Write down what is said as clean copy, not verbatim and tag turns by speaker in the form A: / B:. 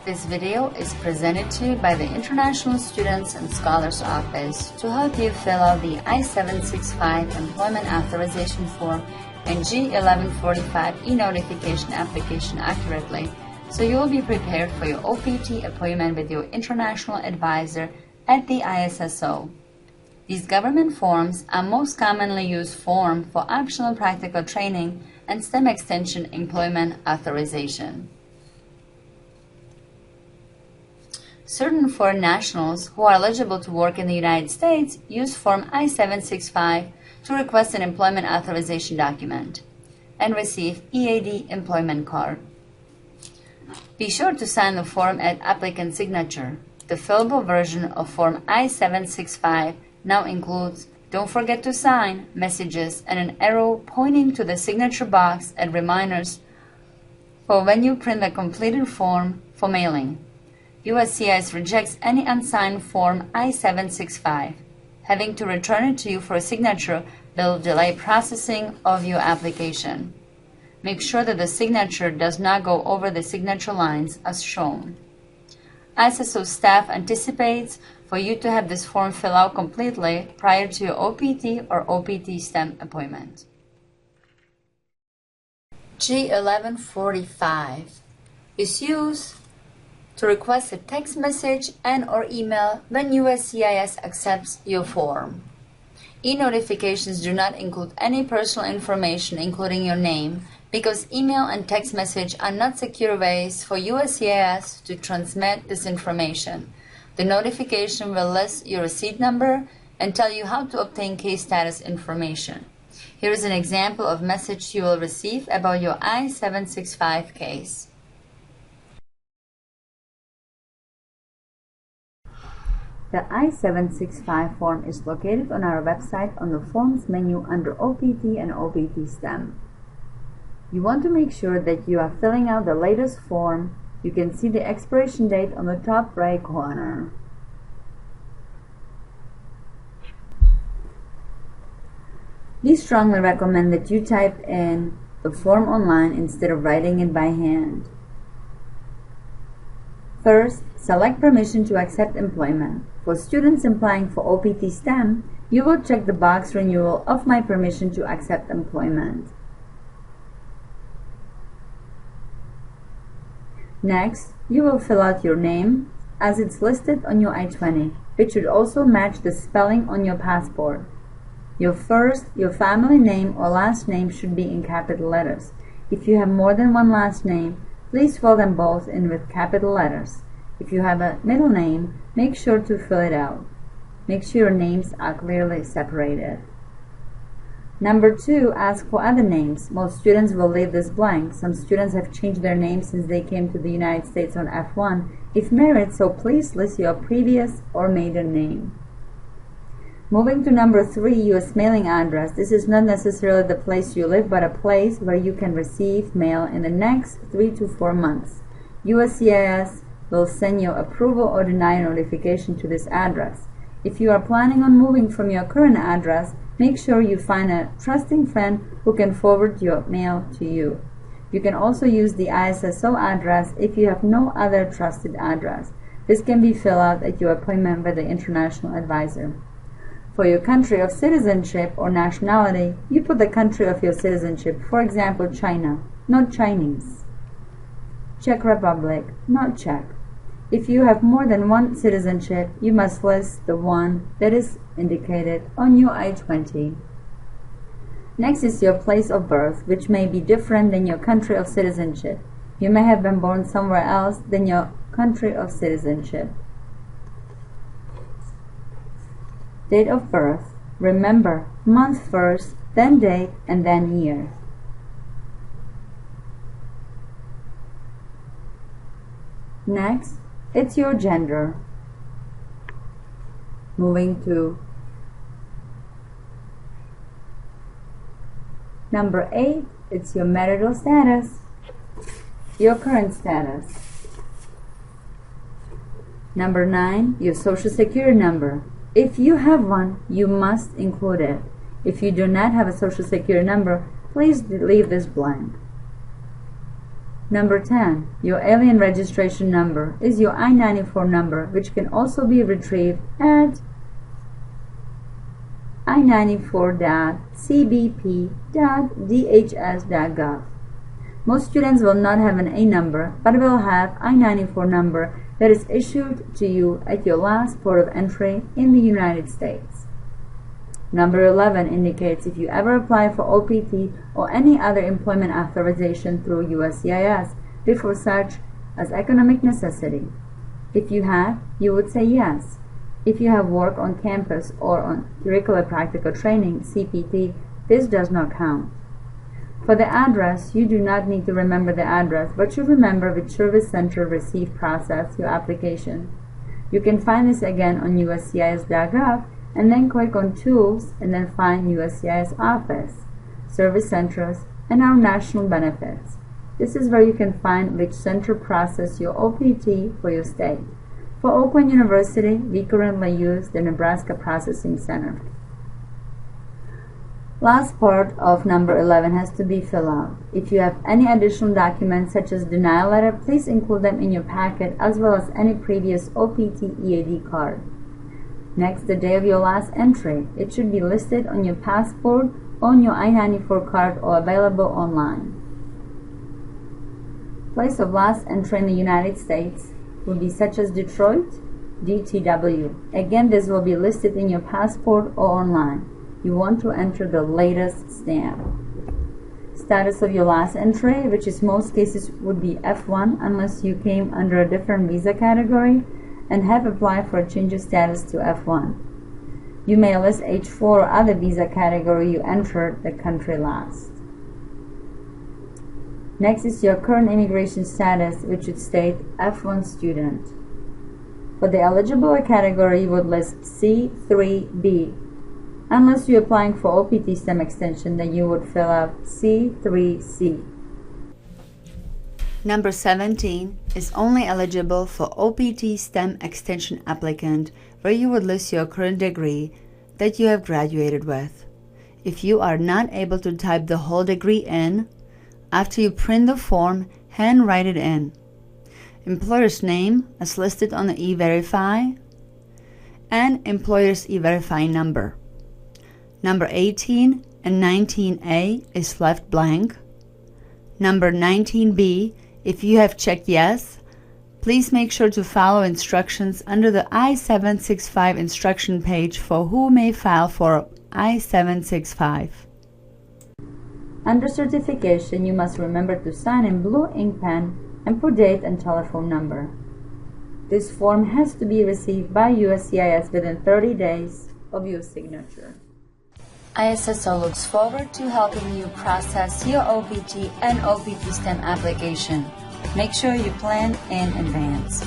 A: This video is presented to you by the International Students and Scholars Office to help you fill out the I-765 Employment Authorization Form and G-1145 e-notification application accurately, so you will be prepared for your OPT appointment with your international advisor at the ISSO. These government forms are most commonly used form for optional practical training and STEM extension employment authorization. Certain foreign nationals who are eligible to work in the United States use Form I-765 to request an employment authorization document and receive EAD employment card. Be sure to sign the form at applicant signature. The fillable version of Form I-765 now includes "Don't forget to sign" messages and an arrow pointing to the signature box and reminders for when you print the completed form for mailing. USCIS rejects any unsigned Form I-765. Having to return it to you for a signature will delay processing of your application. Make sure that the signature does not go over the signature lines as shown. ISSO staff anticipates for you to have this form filled out completely prior to your OPT or OPT STEM appointment. G-1145 is used to request a text message and/or email when USCIS accepts your form. E-notifications do not include any personal information, including your name, because email and text message are not secure ways for USCIS to transmit this information. The notification will list your receipt number and tell you how to obtain case status information. Here is an example of message you will receive about your I-765 case. The I-765 form is located on our website on the Forms menu under OPT and OPT STEM. You want to make sure that you are filling out the latest form. You can see the expiration date on the top right corner. We strongly recommend that you type in the form online instead of writing it by hand. First, select permission to accept employment. For students applying for OPT STEM, you will check the box renewal of my permission to accept employment. Next, you will fill out your name as it's listed on your I-20, which should also match the spelling on your passport. Your family name or last name should be in capital letters. If you have more than one last name, please fill them both in with capital letters. If you have a middle name, make sure to fill it out. Make sure your names are clearly separated. Number 2, ask for other names. Most students will leave this blank. Some students have changed their names since they came to the United States on F1 if married, so please list your previous or maiden name. Moving to number 3, U.S. mailing address. This is not necessarily the place you live, but a place where you can receive mail in the next 3 to 4 months. USCIS will send your approval or deny notification to this address. If you are planning on moving from your current address, make sure you find a trusting friend who can forward your mail to you. You can also use the ISSO address if you have no other trusted address. This can be filled out at your appointment with the international advisor. For your country of citizenship or nationality, you put the country of your citizenship, for example, China, not Chinese. Czech Republic, not Czech. If you have more than one citizenship, you must list the one that is indicated on your I-20. Next is your place of birth, which may be different than your country of citizenship. You may have been born somewhere else than your country of citizenship. Date of birth. Remember, month first, then date, and then year. Next, it's your gender. Moving to number 8, it's your marital status, your current status. Number 9, your social security number. If you have one, you must include it. If you do not have a social security number, please leave this blank. Number 10. Your alien registration number is your I-94 number, which can also be retrieved at i94.cbp.dhs.gov. Most students will not have an A number, but will have I-94 number that is issued to you at your last port of entry in the United States. Number 11 indicates if you ever apply for OPT or any other employment authorization through USCIS before such as economic necessity. If you have, you would say yes. If you have work on campus or on curricular practical training, CPT, this does not count. For the address, you do not need to remember the address, but should remember which service center received processed your application. You can find this again on uscis.gov and then click on Tools and then find USCIS Office, Service Centers, and our National Benefits. This is where you can find which center processed your OPT for your state. For Oakland University, we currently use the Nebraska Processing Center. Last part of number 11 has to be filled out. If you have any additional documents such as denial letter, please include them in your packet as well as any previous OPT EAD card. Next, the day of your last entry. It should be listed on your passport, on your I-94 card, or available online. Place of last entry in the United States will be such as Detroit, DTW. Again, this will be listed in your passport or online. You want to enter the latest stamp. Status of your last entry, which in most cases would be F1 unless you came under a different visa category and have applied for a change of status to F1. You may list H4 or other visa category you entered the country last. Next is your current immigration status, which should state F1 student. For the eligible category, you would list C3B. Unless you're applying for OPT STEM extension, then you would fill out C3C.
B: Number 17 is only eligible for OPT STEM extension applicant, where you would list your current degree that you have graduated with. If you are not able to type the whole degree in, after you print the form, handwrite it in. Employer's name as listed on the E-Verify, and employer's E-Verify number. Number 18 and 19A is left blank. Number 19B, if you have checked yes, please make sure to follow instructions under the I-765 instruction page for who may file for I-765.
A: Under certification, you must remember to sign in blue ink pen and put date and telephone number. This form has to be received by USCIS within 30 days of your signature.
B: ISSO looks forward to helping you process your OPT and OPT STEM application. Make sure you plan in advance.